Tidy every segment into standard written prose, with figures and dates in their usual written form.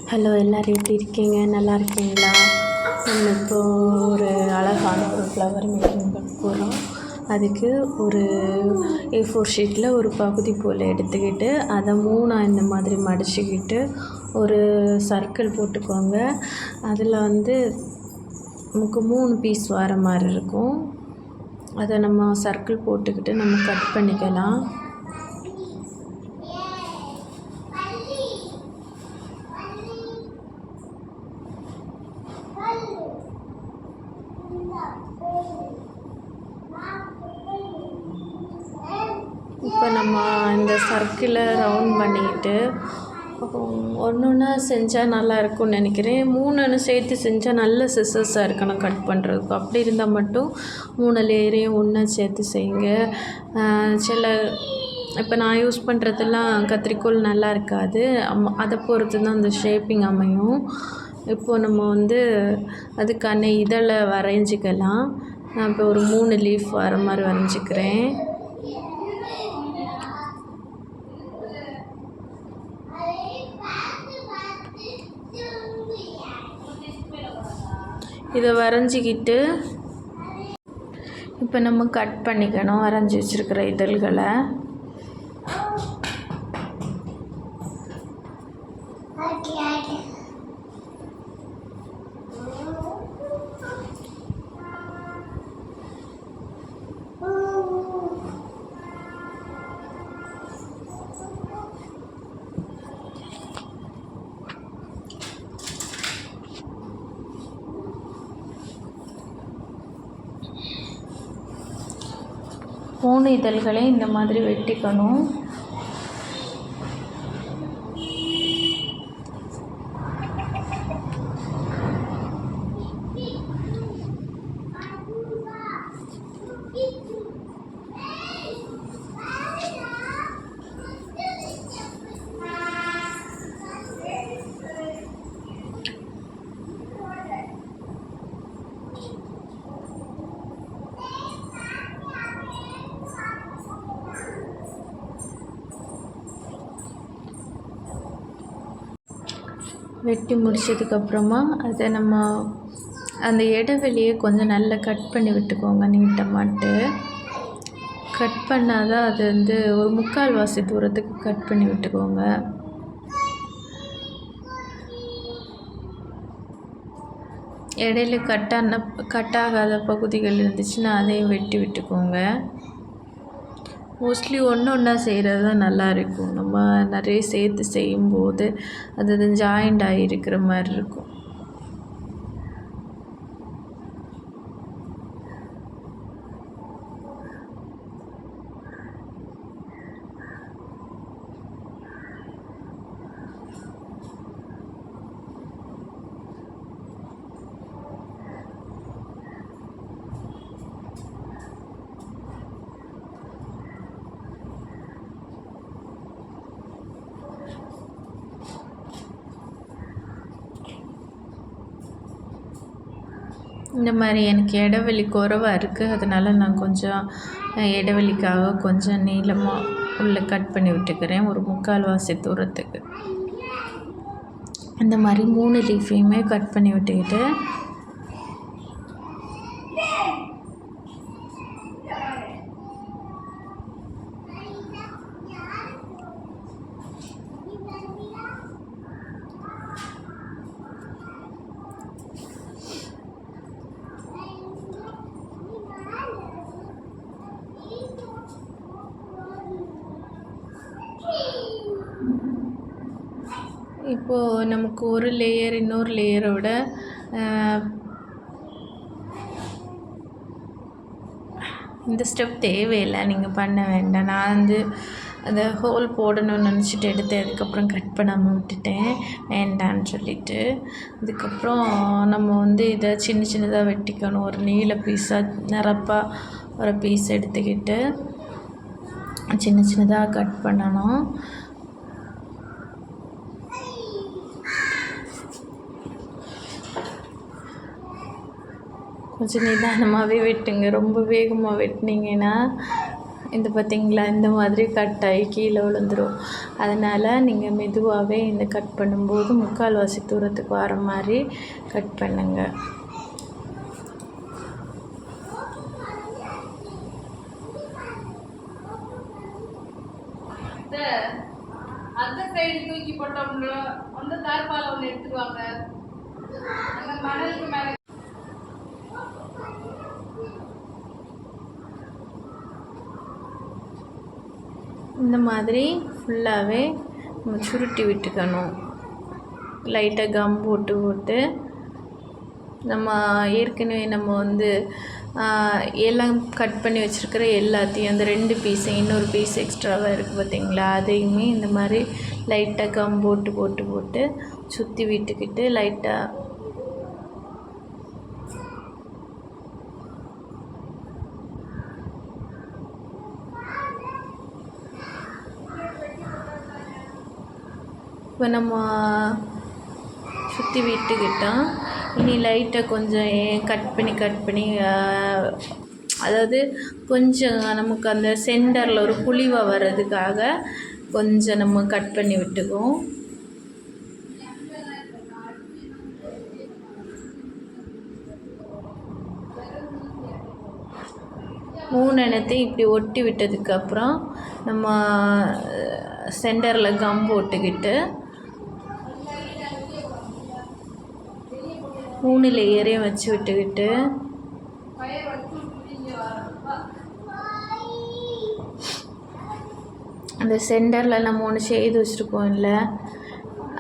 Hello, எல்லோரும் எப்படி இருக்கீங்க? நல்லா இருக்கீங்களா? நம்ம இப்போது ஒரு அழகான ஒரு ஃப்ளவர் மேக்கிங் பார்க்க போகிறோம். அதுக்கு ஒரு A4 ஷீட்டில் ஒரு பகுதி போல் எடுத்துக்கிட்டு அதை 3 இந்த மாதிரி மடிச்சுக்கிட்டு ஒரு சர்க்கிள் போட்டுக்கோங்க. அதில் நமக்கு 3 பீஸ் வர மாதிரி இருக்கும். அதை நம்ம சர்க்கிள் போட்டுக்கிட்டு நம்ம கட் பண்ணிக்கலாம். இப்போ நம்ம இந்த சர்க்கிளை ரவுண்ட் பண்ணிக்கிட்டு ஒன்று செஞ்சால் நல்லா இருக்கும்னு நினைக்கிறேன். 3 சேர்த்து செஞ்சால் நல்ல சிசர்ஸாக இருக்கணும் கட் பண்ணுறதுக்கு. அப்படி இருந்தால் மட்டும் 3 லேயரையும் ஒன்றா சேர்த்து செய்யுங்க. இப்போ நான் யூஸ் பண்ணுறதெல்லாம் கத்திரிக்கோல் நல்லா இருக்காது. அதை பொறுத்து தான் அந்த ஷேப்பிங் அமையும். இப்போது நம்ம அதுக்கான இதழை வரைஞ்சிக்கலாம். நான் இப்போ ஒரு 3 லீஃப் வர மாதிரி வரைஞ்சிக்கிறேன். இதை வரைஞ்சிக்கிட்டு இப்போ நம்ம கட் பண்ணிக்கணும் வரைஞ்சி வச்சுருக்கிற இதழ்களை. பூனை இதழ்களை இந்த மாதிரி வெட்டிக்கணும். வெட்டி முடித்ததுக்கப்புறமா அதை நம்ம அந்த இடைவெளியை கொஞ்சம் நல்லா கட் பண்ணி விட்டுக்கோங்க. நீட்டமாட்டு கட் பண்ணால் தான் அது ஒரு 3/4 தூரத்துக்கு கட் பண்ணி விட்டுக்கோங்க. இடையில கட் ஆகாத பகுதிகள் இருந்துச்சுன்னா அதையும் வெட்டி விட்டுக்கோங்க. மோஸ்ட்லி ஒன்றா செய்கிறது தான் நல்லா இருக்கும். நம்ம நிறைய சேர்த்து செய்யும்போது அது ஜாயிண்ட் ஆகி இருக்கிற மாதிரி இருக்கும். இந்த மாதிரி எனக்கு இடைவெளி குறைவாக இருக்குது. அதனால் நான் கொஞ்சம் இடைவெளிக்காக கொஞ்சம் நீளமாக உள்ளே கட் பண்ணி விட்டுக்கிறேன். ஒரு 3/4 தூரத்துக்கு இந்த மாதிரி 3 லீஃபையுமே கட் பண்ணி விட்டுக்கிட்டு இப்போது நமக்கு ஒரு லேயர் இன்னொரு லேயரோட இந்த ஸ்டெப் தேவையில்லை, நீங்கள் பண்ண வேண்டாம். நான் அந்த ஹோல் போடணும்னு நினச்சிட்டு எடுத்து அதுக்கப்புறம் கட் பண்ணாமல் விட்டுட்டேன் வேண்டான்னு சொல்லிவிட்டு. அதுக்கப்புறம் நம்ம இதை சின்ன சின்னதாக வெட்டிக்கணும். ஒரு நீல பீஸாக நிரப்பாக ஒரு பீஸ் எடுத்துக்கிட்டு சின்ன சின்னதாக கட் பண்ணணும். கொஞ்சம் நிதானமாகவே வெட்டுங்க. ரொம்ப வேகமாக வெட்டினீங்கன்னா இது பார்த்திங்களா, இந்த மாதிரி கட் ஆகி கீழே விழுந்துடும். அதனால் நீங்கள் மெதுவாகவே இந்த கட் பண்ணும்போது 3/4 தூரத்துக்கு வர மாதிரி கட் பண்ணுங்கள். அந்த சைடு தூக்கி போட்டோம்ல அந்த தார்பால ஒன்று எடுத்துருவாங்க. அந்த மணலுக்கு மேலே இந்த மாதிரி ஃபுல்லாகவே நம்ம சுருட்டி விட்டுக்கணும். லைட்டாக கம் போட்டு நம்ம ஏற்கனவே நம்ம வந்து எல்லாம் கட் பண்ணி வச்சுருக்கிற எல்லாத்தையும் அந்த 2 பீஸை இன்னொரு பீஸ் எக்ஸ்ட்ராவாக இருக்குது பார்த்திங்களா, அதையுமே இந்த மாதிரி லைட்டாக கம் போட்டு சுற்றி விட்டுக்கிட்டு லைட்டாக இப்போ நம்ம சுற்றி விட்டுக்கிட்டோம். இனி லைட்டாக கொஞ்சம் கட் பண்ணி அதாவது கொஞ்சம் நமக்கு அந்த சென்டரில் ஒரு குழிவாக வர்றதுக்காக கொஞ்சம் நம்ம கட் பண்ணி விட்டுக்குவோம். மூணு எண்ணத்தையும் இப்படி ஒட்டி விட்டதுக்கப்புறம் நம்ம சென்டரில் கம் போட்டுக்கிட்டு 3 லேயரையும் வச்சு விட்டுக்கிட்டு அந்த சென்டரில் நம்ம ஒன்று செய்து வச்சுருக்கோம் இல்லை,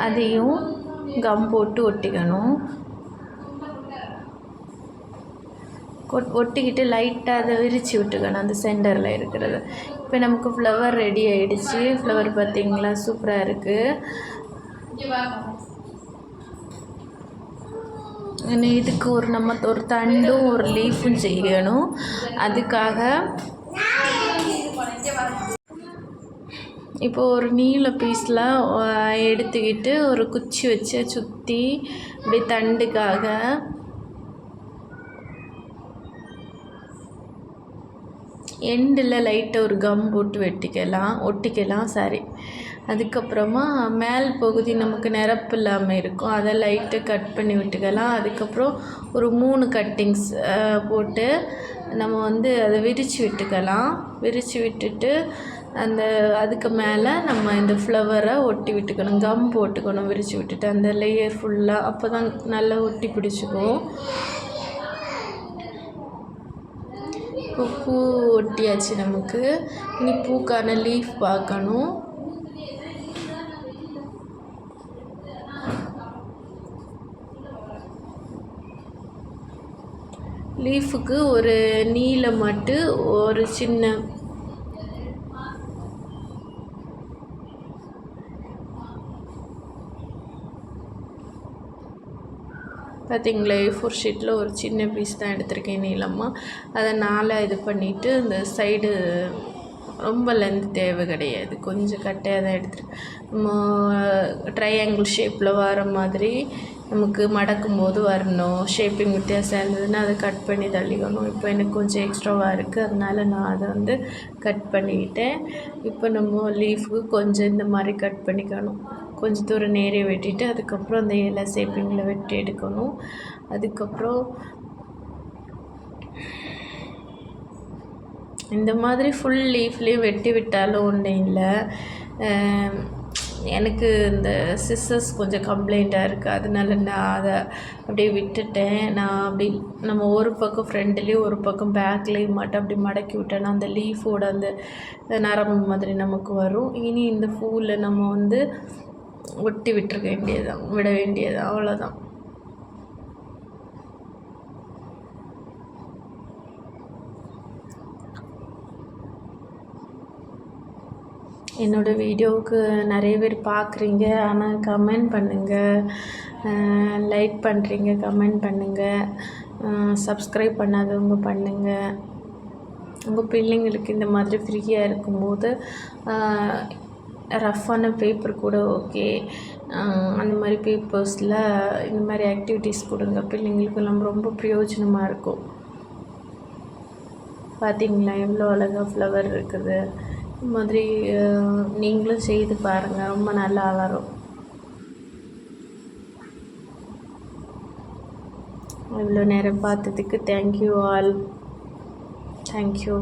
அதையும் கம் போட்டு ஒட்டிக்கணும். ஒட்டிக்கிட்டு லைட்டாக அதை விரித்து விட்டுக்கணும் அந்த சென்டரில் இருக்கிறது. இப்போ நமக்கு ஃப்ளவர் ரெடி ஆகிடுச்சு. ஃப்ளவர் பார்த்திங்களா, சூப்பராக இருக்குது. இதுக்கு நம்ம ஒரு தண்டும் ஒரு லீஃபும் செய்யணும். அதுக்காக இப்போது ஒரு நீல பீஸில் எடுத்துக்கிட்டு ஒரு குச்சி வச்சு சுற்றி இப்படி தண்டுக்காக எண்டில் லைட்டாக ஒரு கம் போட்டு ஒட்டிக்கலாம். சரி, அதுக்கப்புறமா மேல் பகுதி நமக்கு நிரப்பு இல்லாமல் இருக்கும், அதை லைட்டாக கட் பண்ணி விட்டுக்கலாம். அதுக்கப்புறம் ஒரு 3 கட்டிங்ஸ் போட்டு நம்ம வந்து அதை விரித்து விட்டுக்கலாம். விரித்து விட்டுட்டு அதுக்கு மேலே நம்ம இந்த ஃப்ளவரை ஒட்டி விட்டுக்கணும். கம் போட்டுக்கணும் விரித்து விட்டுட்டு அந்த லேயர் ஃபுல்லாக, அப்போ தான் நல்லா ஒட்டி பிடிச்சிக்கும். இப்போ பூ ஒட்டியாச்சு. நமக்கு இனி பூக்கான லீஃப் பார்க்கணும். லீஃபுக்கு ஒரு நீலம் மட்டும் ஒரு சின்ன பார்த்திங்களா, A4 ஷீட்டில் ஒரு சின்ன பீஸ் தான் எடுத்திருக்கேன் நீளமாக. அதை 4 இது பண்ணிவிட்டு இந்த சைடு ரொம்ப லென்த் தேவை கிடையாது, கொஞ்சம் கட்டையாக தான் எடுத்துருக்கேன். நம்ம ட்ரையாங்கிள் ஷேப்பில் வர மாதிரி நமக்கு மடக்கும் போது வரணும். ஷேப்பிங் வித்தியாசம் இருந்ததுன்னா அதை கட் பண்ணி தள்ளிக்கணும். இப்போ எனக்கு கொஞ்சம் எக்ஸ்ட்ராவாக இருக்குது, அதனால் நான் அதை வந்து கட் பண்ணிக்கிட்டேன். இப்போ நம்ம லீஃபுக்கு கொஞ்சம் இந்த மாதிரி கட் பண்ணிக்கணும். கொஞ்சம் தூரம் நேரே வெட்டிட்டு அதுக்கப்புறம் அந்த இலை ஷேப்பிங்கில் வெட்டி எடுக்கணும். அதுக்கப்புறம் இந்த மாதிரி ஃபுல் லீஃப்லேயும் வெட்டி விட்டாலும் ஒன்றும் இல்லை. எனக்கு இந்த சிஸ்ஸர்ஸ் கொஞ்சம் கம்ப்ளைண்ட்டாக இருக்குது, அதனால நான் அதை அப்படியே விட்டுட்டேன். நான் அப்படி நம்ம ஒரு பக்கம் ஃப்ரண்ட்லேயும் ஒரு பக்கம் பேக்லேயும் மட்டும் அப்படி மடக்கி விட்டேன்னா அந்த லீஃபோட அந்த நரம்பு மாதிரி நமக்கு வரும். இனி இந்த பூவில் நம்ம வந்து ஒட்டி விட வேண்டியது அவ்வளோதான். என்னோடய வீடியோவுக்கு நிறைய பேர் பார்க்குறீங்க, ஆனால் கமெண்ட் பண்ணுங்கள், லைக் பண்ணுறீங்க, கமெண்ட் பண்ணுங்கள், சப்ஸ்கிரைப் பண்ணாதவங்க பண்ணுங்கள். உங்கள் பிள்ளைங்களுக்கு இந்த மாதிரி ஃப்ரீயாக இருக்கும்போது ரஃப்பான பேப்பர் கூட ஓகே, அந்த மாதிரி பேப்பர்ஸில் இந்த மாதிரி ஆக்டிவிட்டீஸ் கொடுங்க, பிள்ளைங்களுக்கு நம்ம ரொம்ப பிரயோஜனமாக இருக்கும். பார்த்தீங்களா எவ்வளோ அழகாக ஃப்ளவர் இருக்குது. இது மாதிரி நீங்களும் செய்து பாருங்கள், ரொம்ப நல்லா வரும். இவ்வளோ நேரம் பார்த்ததுக்கு தேங்க்யூ ஆல். தேங்க்யூ.